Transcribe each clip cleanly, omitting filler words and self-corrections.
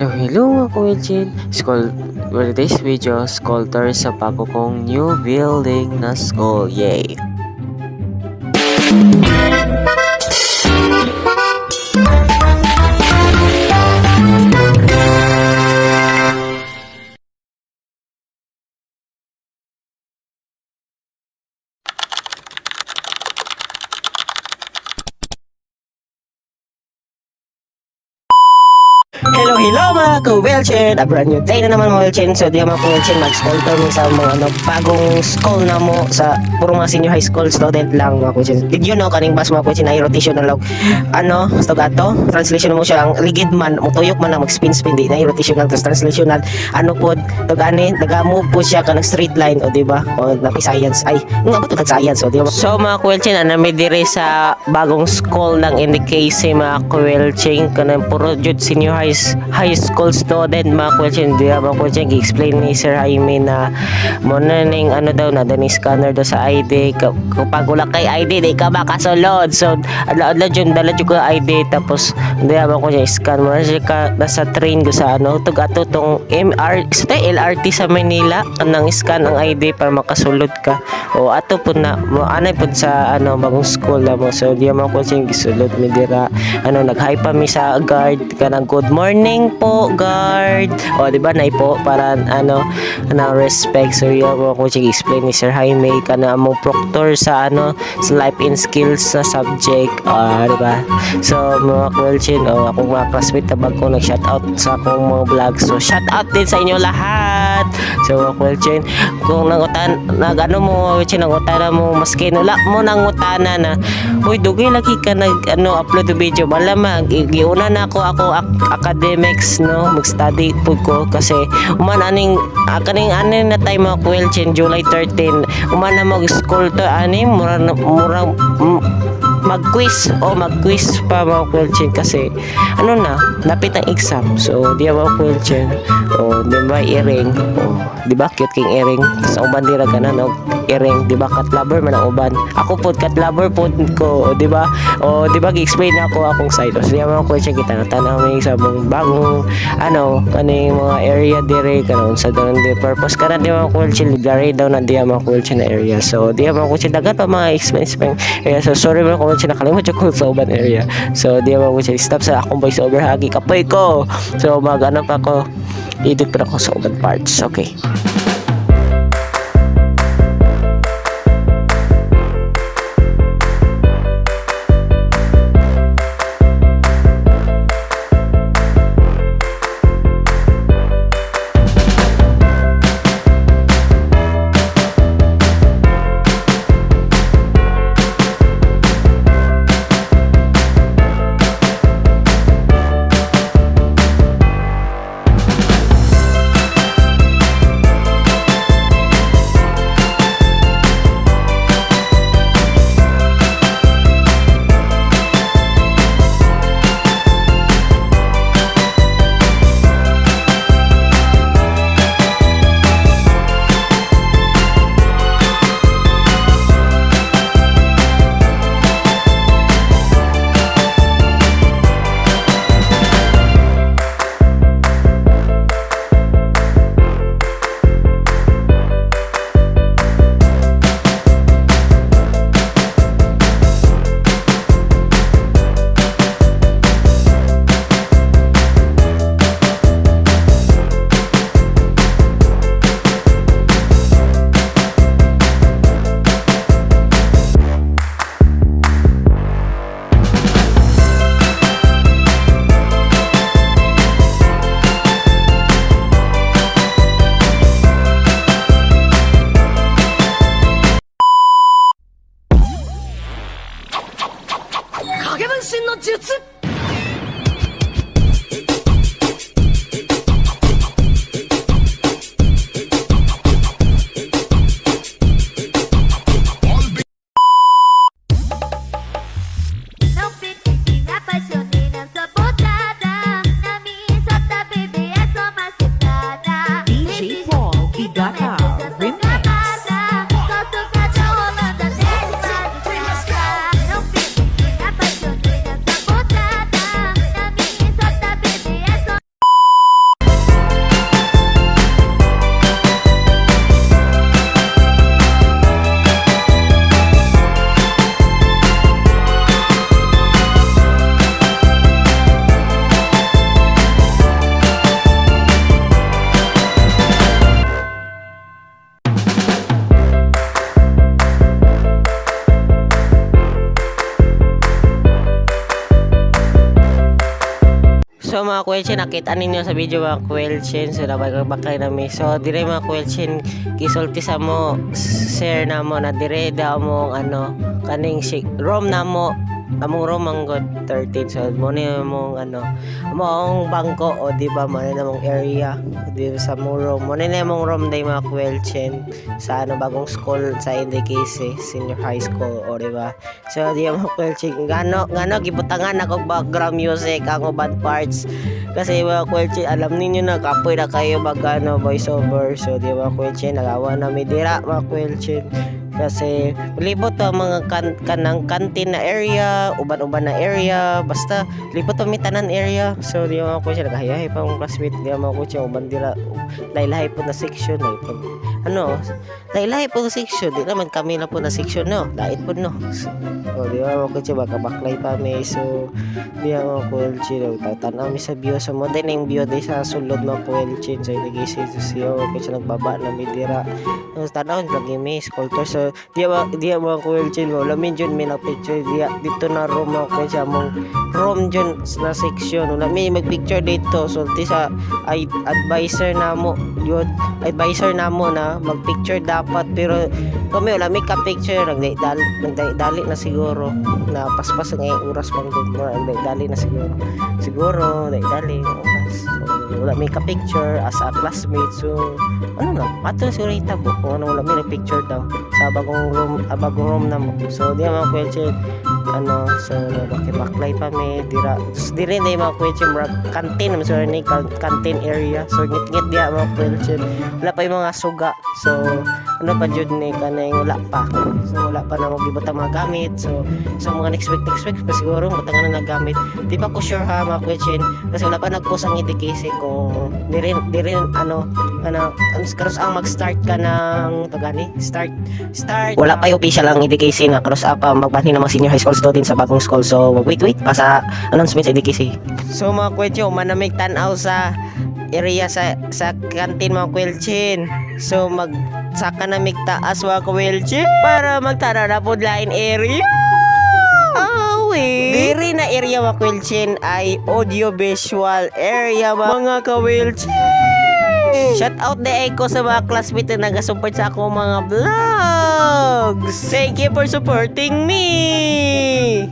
Hello mga kuwilchin! For this video, school tour sa bago kong new building na school. Yay! Hello mga ka-Wilchin! A brand new day na naman mga Wilchin. So di mga ka-Wilchin, mag-school tour mo sa mga bagong school na mo sa puro mga senior high school student lang mga ka-Wilchin. Did you know kaning bus mga ka-Wilchin ay rotation na lang sa gato? Translation mo siya ang ligid man, tuyok man na mag-spin-spin di na rotation lang. Tapos translation na po tugani, naga-move po siya ka ng straight line o di ba? O napi science ay nga ba ito science o di ba? So mga ka-Wilchin, may dire sa bagong school ng NDKC mga ka-Wilchin kanang puro jud senior high school student mga kuwilchin. Di ba kuwilchin gi-explain ni Sir Jaime na muna ning daw na dani scanner daw sa ID. Kapag wala kay ID di ka makasulod. So adlaw jud dala jud ko ID tapos di ba kuwilchin scan mo na siya ka nasa train ko sa tug ato tong sa LRT sa Manila kanang scan ang ID para makasulod ka. O ato po na mo anay pud sa bagong school na mo. So di ba kuwilchin gisulod mi dira nag-hi pa mi sa guard kanang good morning po guard o di ba nay po para na respect. So yun ko explain ni Sir Jaime kana mo proctor sa sa life and skills sa subject di ba. So mga kuwilchin akong mga classmate tabag ko nag shout out sa akong mga vlog. So shout out din sa inyo lahat. So mga kuwilchin, kung nangutan mo kuwilchin nangutan mo maski nula mo nangutana na uy dugay lagi ka nag upload video malamang giuna na ako academics mag-study po ko kasi aning na time mga kuwilchin July 13 na mag-school to murang mag-quiz pa mga kuwilchin kasi lapit ang exam. So di ba kuwilchin di ba earring di ba cute king earring sa uban dira ka na earring di ba cat lover man ang uban ako pod cat lover pod ko di ba gi-explain ako akong side. So di ba kuwilchin kita tanaw mi sa mong bagong kaning mga area dire karon sa daw di purpose kana di ba kuwilchin gari daw na di ba kuwilchin na area. So di ba kuwilchin dagat pa mga expense area. So sorry mga kuwilchin nakalimot ko sa uban area. So di ba kuwilchin stop sa akong voice over hagi kapoy ko. So pa ko edit pa ako sa uban parts. Okay. So mga kwelchen, nakita ninyo sa video mga kwelchen, so nabagay nami. So dire mga kwelchen, gisulti sa mo share na mo na dire daw mo kaning room na mo among room ang god 13. So mo ni mong among bangko o di ba mo ni mong area di ba sa mong room mo ni mong room day mga kwelchen sa bagong school sa NDKC Senior High School o di ba. So di mga kwelchen ngano gibutangan ako background music ang bad parts kasi mga kwelchen alam ninyo na kapoy na kayo voice over. So di mga kwelchen nagawa na mi dira mga kwelchen kasi libot ang mga kanang kantin na area, uban-uban na area, basta libot ang mitanan area. So di mo ko siya nagahayahay pa akong classmate, di mo ko siya uban dira lahi-lahi po na section lahi-lahi po na section, di naman kami na po na section no, lait po no. So di mo ko siya baka baklay pa may. So di mo ko siya tanaw mi sa view sa modern yung view di sa sulod mo ko chin so nagisi siya ko siya nagbaba na mi dira. So tanaw lagi mi sculptor. So dia mo ko chin mo lamin jud mi na picture dia dito na room ko siya mong room jud na section wala mi magpicture dito. So ti sa advisor na mo yun advisor na mo na magpicture dapat pero kami wala mi ka picture nagdali na siguro na paspas ng oras pang nagdali na siguro nagdali oras. So wala mi ka picture as a classmate. So ato siguro itabo kung wala mi na picture daw sa bagong room na mo. So di mga question so baklay pa may dira just di rin mga question canteen so ni canteen area. So ngit dia mga question wala pa yung mga suga. So pa jud ni kanay wala pa. So wala pa na magibutang mga gamit. So mga next week pa siguro butangan na nagamit. Di ba ko sure ha mga question kasi wala pa nagpost ang EDKC kung di rin karos ang mag-start ka ng start wala pa yung official ang EDKC na karos pa magbanhin ng mga senior high school student sa bagong school. So wait pa sa announcement sa EDKC. So mga kwelchen manamig tanaw sa area sa canteen mga kwelchen. So saka na migtaas mga kwelchen para magtanaw na po lain area. Diri na area mga kwelchen ay audio visual area mga kwelchen. Shout out the Echo sa mga classmate na nag-support sa akong mga vlogs. Thank you for supporting me.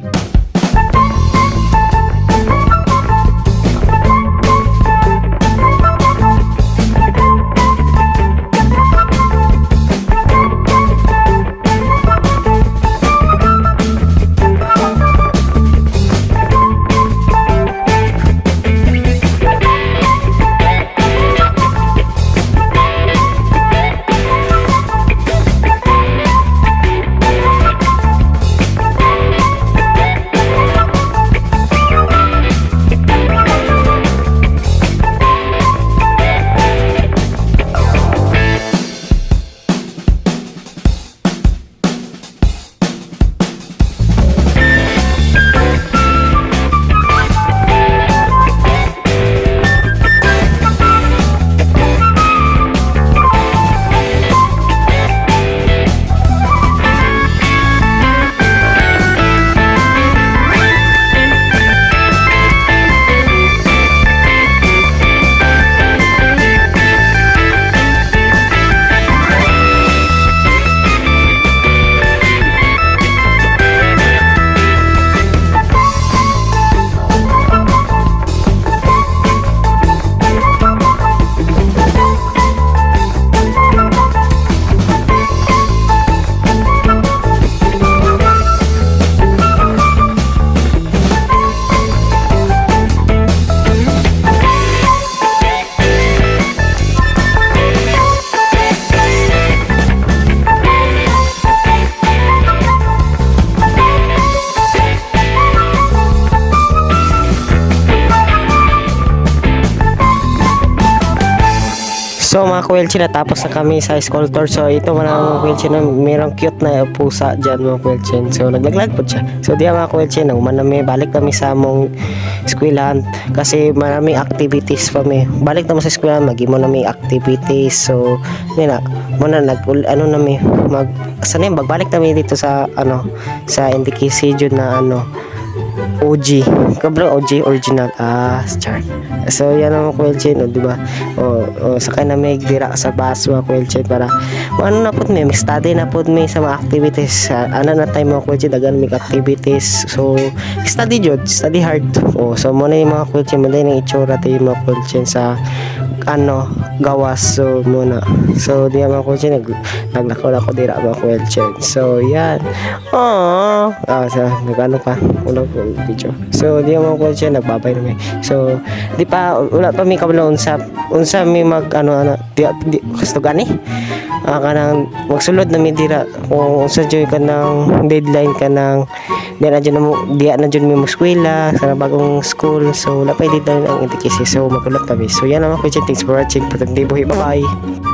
So mga kwelchi, natapos na kami sa school tour. So ito mga kwelchi na mayroong cute na pusa dyan mga kwelchi. So naglaglag po siya. So diya mga kwelchi, balik kami sa among eskwelahan kasi maraming activities pa may. Balik naman sa eskwelahan, mag-imo na may activities. So yun na, muna magbalik kami dito sa sa NDKC dyan na OG. Kabro OG original. Char. So yan ang Kuelchen, di ba? Sakay na may dira sa bus mga Kuelchen para ano na pud may study na pud may sa mga activities. Ano na time mga Kuelchen dagan may activities. So study jud, study hard. So mo na yung mga Kuelchen, mo na yung itsura tayo mga Kuelchen sa gawas. So muna. So di mga Kuelchen naglakaw na ko dira mga Kuelchen. So yan. So nagano pa ulo ko video. So di mga Kuelchen nagbabay na may. So di pa wala pa mi kabalo unsa mi mag di gusto gani kanang magsulod na mi dira kung unsa joy ka ng deadline ka ng di na dyan mi mag-eskwela sa bagong school. So wala pa deadline ang intikisi. So magulot pa mi. So yan naman Kuelchen, thanks for watching. Patang buhay, bye bye.